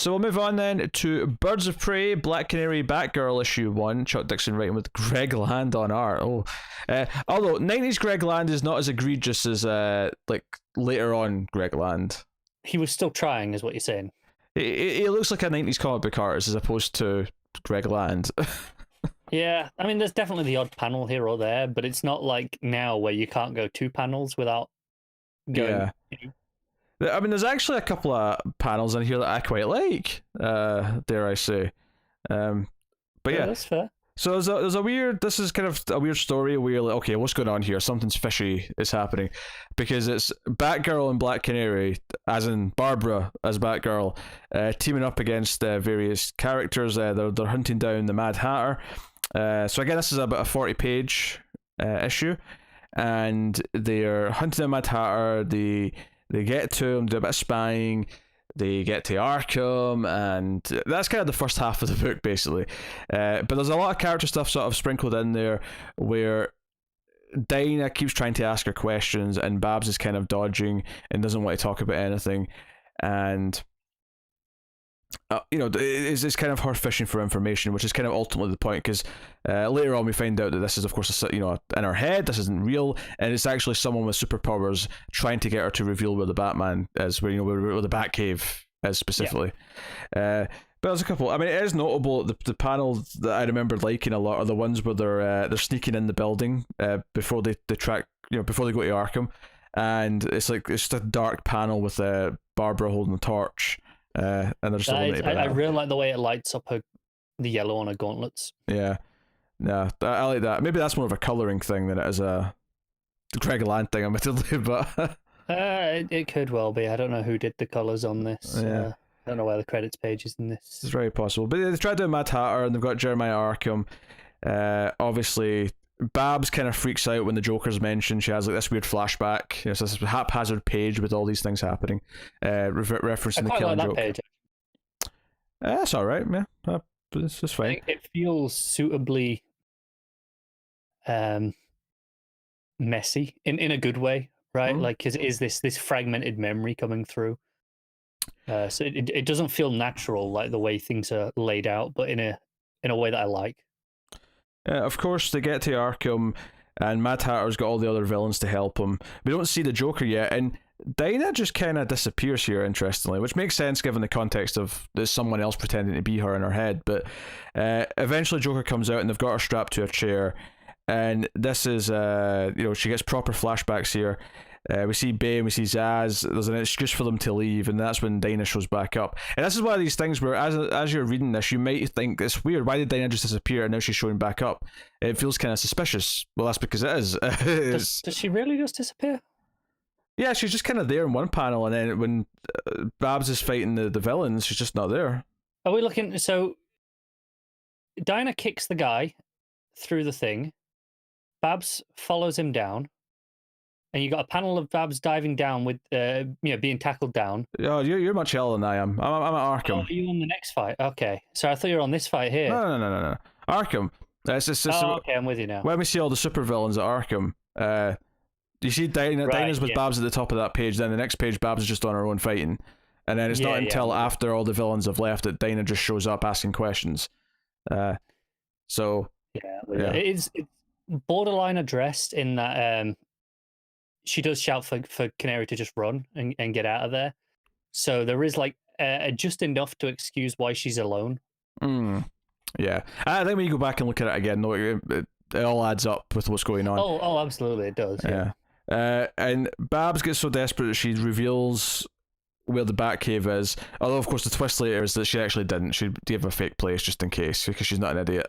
So we'll move on then to Birds of Prey, Black Canary, Batgirl issue 1. Chuck Dixon writing with Greg Land on art. Although 90s Greg Land is not as egregious as like later on Greg Land. He was still trying, is what you're saying. It looks like a 90s comic book artist as opposed to Greg Land. Yeah, I mean, there's definitely the odd panel here or there, but it's not like now where you can't go 2 panels without going. Yeah. I mean, there's actually a couple of panels in here that I quite like, dare I say. But yeah, that's fair. So there's a weird, this is kind of a weird story where you're like, okay, what's going on here? Something's fishy is happening. Because it's Batgirl and Black Canary, as in Barbara as Batgirl, teaming up against various characters. They're hunting down the Mad Hatter. So again, this is about a 40-page issue. And they're hunting down Mad Hatter, they get to him, do a bit of spying, they get to Arkham, and that's kind of the first half of the book, basically. But there's a lot of character stuff sort of sprinkled in there where Dinah keeps trying to ask her questions, and Babs is kind of dodging and doesn't want to talk about anything. And it's kind of her fishing for information, which is kind of ultimately the point, because later on we find out that this is, of course, in her head, this isn't real, and it's actually someone with superpowers trying to get her to reveal where the Batman is, where the Batcave is specifically. Yeah. But there's a couple. I mean, it is notable. The panel that I remember liking a lot are the ones where they're sneaking in the building before they track, before they go to Arkham, and it's just a dark panel with Barbara holding a torch. And they're just I really like the way it lights up the yellow on her gauntlets. Yeah, no, I like that. Maybe that's more of a colouring thing than it is a Greg Land thing, admittedly, but it could well be. I don't know who did the colours on this. Yeah. I don't know where the credits page is in this. It's very possible. But they've tried to do Mad Hatter, and they've got Jeremiah Arkham. Obviously, Babs kind of freaks out when the Joker's mentioned. She has this weird flashback. It's this haphazard page with all these things happening, referencing the Killing Joke. Page. That's all right, yeah. It's fine. I think it feels suitably messy in a good way, right? Mm. Like, because it is this fragmented memory coming through. So it doesn't feel natural, like the way things are laid out, but in a way that I like. Of course, they get to Arkham, and Mad Hatter's got all the other villains to help him. We don't see the Joker yet, and Dinah just kind of disappears here, interestingly, which makes sense given the context of there's someone else pretending to be her in her head. But eventually Joker comes out, and they've got her strapped to a chair, and this is, she gets proper flashbacks here. We see Bane, we see Zaz, there's an excuse for them to leave, and that's when Dinah shows back up. And this is one of these things where, as you're reading this, you might think, it's weird, why did Dinah just disappear and now she's showing back up? It feels kind of suspicious. Well, that's because it is. Does she really just disappear? Yeah, she's just kind of there in one panel, and then when Babs is fighting the villains, she's just not there. Are we looking, so Dinah kicks the guy through the thing, Babs follows him down, and you got a panel of Babs diving down with, being tackled down. Oh, you're much higher than I am. I'm at Arkham. Oh, are you on the next fight? Okay. So I thought you were on this fight here. No. Arkham. Okay, I'm with you now. When we see all the supervillains at Arkham, you see Dinah's with Babs at the top of that page, then the next page Babs is just on her own fighting. And then it's not until after all the villains have left that Dinah just shows up asking questions. It's borderline addressed in that she does shout for Canary to just run and get out of there. So there is just enough to excuse why she's alone. Yeah. I think when you go back and look at it again, it all adds up with what's going on. Oh, absolutely, it does. Yeah. And Babs gets so desperate that she reveals where the Batcave is. Although, of course, the twist later is that she actually didn't. She gave a fake place just in case, because she's not an idiot.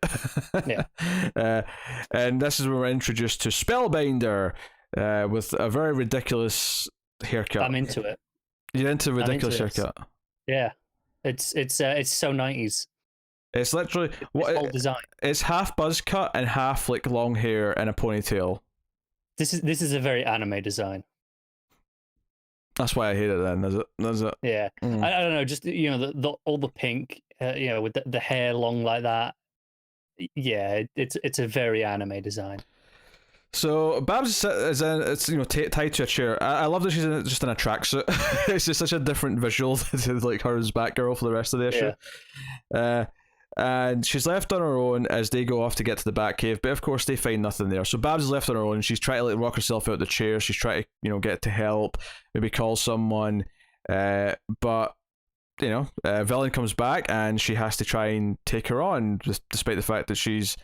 Yeah. And this is when we're introduced to Spellbinder, with a very ridiculous haircut. I'm into it. You're into ridiculous haircut? Yeah. It's so 90s. It's literally whole design. It's half buzz cut and half long hair and a ponytail. This is a very anime design. That's why I hate it then, is it? Yeah. I don't know, just all the pink, with the hair long like that. Yeah, it's a very anime design. So Babs is in, it's tied to a chair. I love that she's just in a tracksuit. It's just such a different visual to like her as Batgirl for the rest of the issue. Yeah. And she's left on her own as they go off to get to the Batcave, but of course they find nothing there. So Babs is left on her own. She's trying to like rock herself out of the chair. She's trying to get to help, maybe call someone, but villain comes back and she has to try and take her on, despite the fact that she's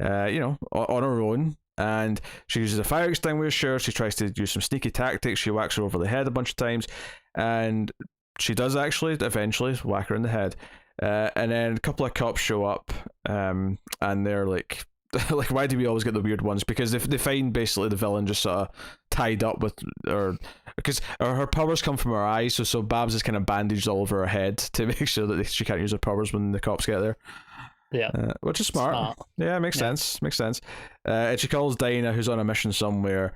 on her own. And she uses a fire extinguisher. She tries to use some sneaky tactics. She whacks her over the head a bunch of times, and she does actually eventually whack her in the head. And then a couple of cops show up, and they're like, like, why do we always get the weird ones? Because they find basically the villain just sort of tied up with, or because her powers come from her eyes, so Babs is kind of bandaged all over her head to make sure that she can't use her powers when the cops get there. Yeah, which is smart. Yeah, makes sense. And she calls Dinah, who's on a mission somewhere,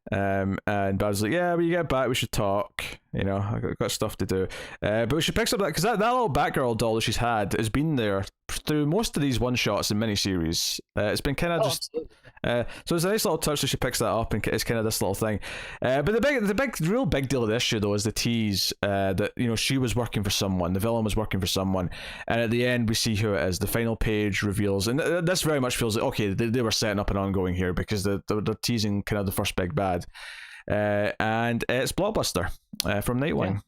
and Babs is like, yeah, when you get back we should talk, I've got stuff to do, but she picks up that, because that little Batgirl doll that she's had has been there through most of these one shots and miniseries. It's been kind of just so it's a nice little touch that she picks that up, and it's kind of this little thing, but the real big deal of this issue though is the tease that she was working for someone, the villain was working for someone, and at the end we see who it is. The final page reveals, and this very much feels like, okay, they were setting up an ongoing here, because they're teasing kind of the first big bad, and it's Blockbuster from Nightwing.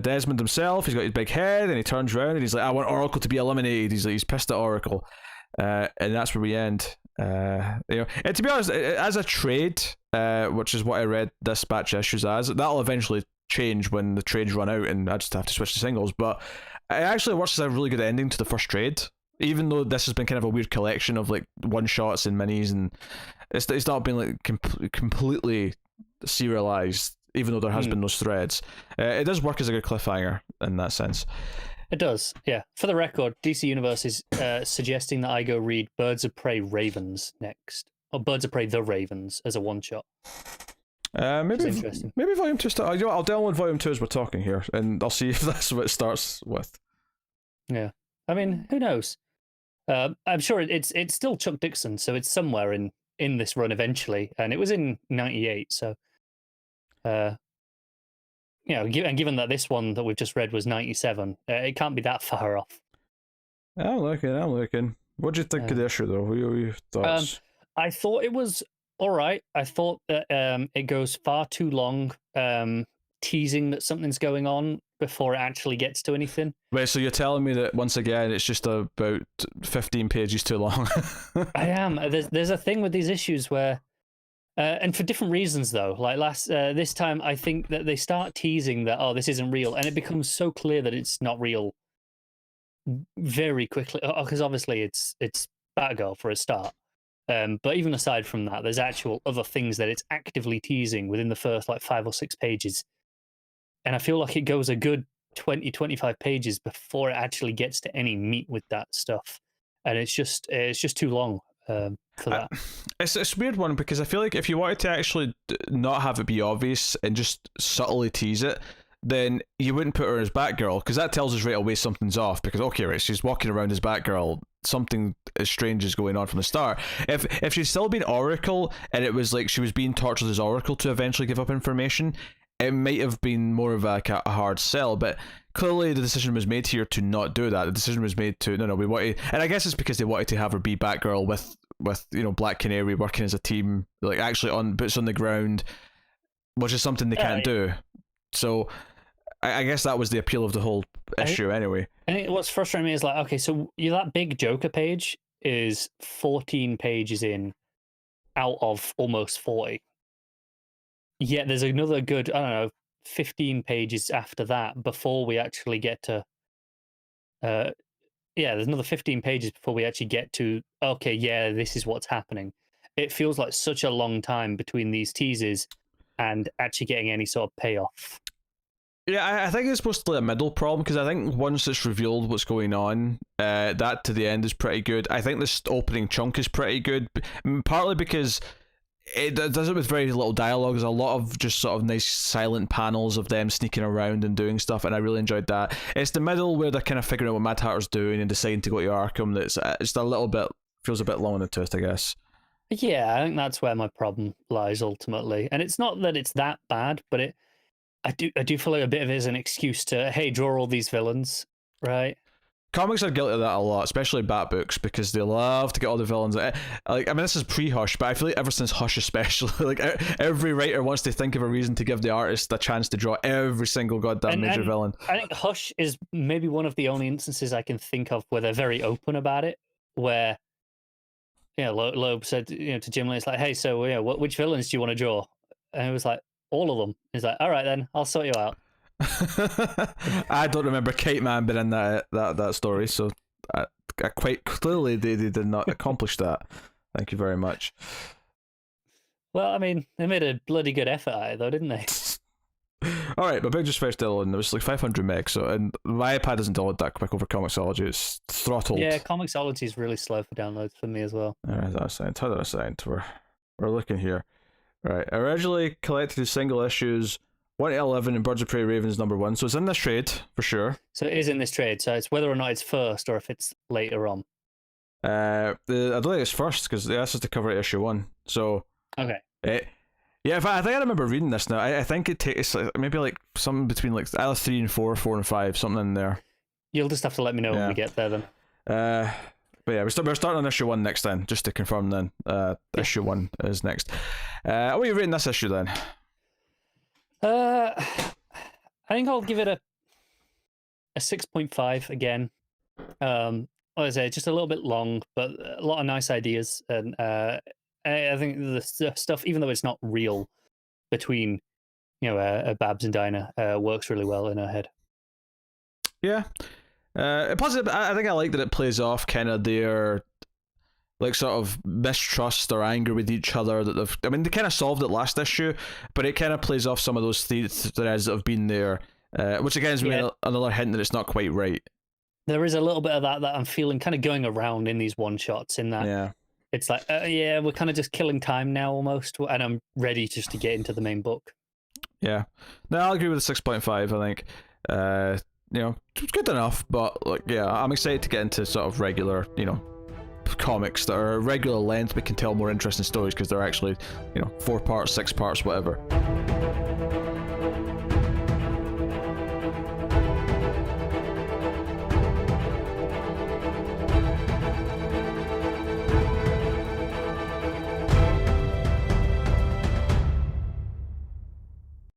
Desmond himself, he's got his big head, and he turns around and he's like, I want Oracle to be eliminated. He's pissed at Oracle, and that's where we end. And to be honest, as a trade, which is what I read this batch of issues as, that'll eventually change when the trades run out and I just have to switch to singles, but it actually works as a really good ending to the first trade, even though this has been kind of a weird collection of like one shots and minis, and it's not been like completely serialized, even though there has been those threads. It does work as a good cliffhanger in that sense. It does, yeah. For the record, DC Universe is suggesting that I go read Birds of Prey Ravens next, or Birds of Prey The Ravens as a one-shot. Maybe Volume 2 start. I'll download Volume 2 as we're talking here, and I'll see if that's what it starts with. Yeah, I mean, who knows? I'm sure it's still Chuck Dixon, so it's somewhere in this run eventually, and it was in '98, so and given that this one that we've just read was '97, it can't be that far off. I'm looking. What do you think of the issue, though? What are your thoughts? I thought it was all right. I thought that it goes far too long, teasing that something's going on before it actually gets to anything. Wait, so you're telling me that once again it's just about 15 pages too long? I am. There's a thing with these issues where, and for different reasons though. Like this time, I think that they start teasing that this isn't real, and it becomes so clear that it's not real very quickly. Because obviously it's Batgirl for a start. But even aside from that, there's actual other things that it's actively teasing within the first like 5 or 6 pages. And I feel like it goes a good 20-25 pages before it actually gets to any meat with that stuff. And it's just too long for that. It's a weird one, because I feel like if you wanted to actually not have it be obvious and just subtly tease it, then you wouldn't put her as Batgirl, because that tells us right away something's off, because okay, right, she's walking around as Batgirl, something strange is going on from the start. If she's still been Oracle and it was like she was being tortured as Oracle to eventually give up information, it might have been more of a hard sell, but clearly the decision was made here to not do that. The decision was made to we want to, and I guess it's because they wanted to have her be Batgirl with Black Canary working as a team, like actually on boots on the ground, which is something they can't do. So I guess that was the appeal of the whole issue anyway. And what's frustrating me is like, okay, so that big Joker page is 14 pages in out of almost 40. Yet there's another good, 15 pages after that before we actually get to there's another 15 pages before we actually get to, okay, yeah, this is what's happening. It feels like such a long time between these teases and actually getting any sort of payoff. Yeah, I think it's mostly a middle problem, because I think once it's revealed what's going on, that to the end is pretty good. I think this opening chunk is pretty good, partly because it does it with very little dialogue. There's a lot of just sort of nice silent panels of them sneaking around and doing stuff, and I really enjoyed that. It's the middle where they're kind of figuring out what Mad Hatter's doing and deciding to go to Arkham that's just a little bit, feels a bit long in the tooth, I guess. Yeah, I think that's where my problem lies ultimately. And it's not that it's that bad, but I do feel like a bit of it is an excuse to, hey, draw all these villains, right? Comics are guilty of that a lot, especially Bat books, because they love to get all the villains. Like, I mean, this is pre-Hush, but I feel like ever since Hush, especially, like every writer wants to think of a reason to give the artist a chance to draw every single goddamn major villain. I think Hush is maybe one of the only instances I can think of where they're very open about it, where Loeb said to Jim Lee, it's like, hey, so which villains do you want to draw? And it was like, all of them. He's like, all right then, I'll sort you out. I don't remember Kite Man being in that story, so I quite clearly they did not accomplish that. Thank you very much. Well, I mean, they made a bloody good effort at it, though, didn't they? All right, but Pictures first download, it was like 500 megs, so and my iPad doesn't download that quick over Comixology. It's throttled. Yeah, Comixology is really slow for downloads for me as well. All right, that's a sign. We're looking here. All right, originally collected as single issues 1 to 11 in Birds of Prey Ravens #1, so it's in this trade for sure. So it is in this trade. So it's whether or not it's first or if it's later on. I don't think it's first because they asked us to cover issue 1. So okay. Yeah, I think I remember reading this now. I think it takes maybe like something between like either 3 and 4, 4 and 5, something in there. You'll just have to let me know when we get there then. But yeah, we're starting on issue 1 next then, just to confirm then. Issue 1 is next. What are you rating this issue then? I think I'll give it a 6.5 again. Like I say, just a little bit long, but a lot of nice ideas, and I think the stuff, even though it's not real, between Babs and Dinah, works really well in her head. Yeah. Plus, I think I like that it plays off kind of their like sort of mistrust or anger with each other that they kind of solved it last issue, but it kind of plays off some of those threads that have been there, which again is another hint that it's not quite right. There is a little bit of that I'm feeling kind of going around in these one shots, in that it's like we're kind of just killing time now almost, and I'm ready just to get into the main book. Yeah, no, I'll agree with the 6.5. I think it's good enough, but like I'm excited to get into sort of regular comics that are regular length but can tell more interesting stories because they're actually 4 parts, 6 parts, whatever.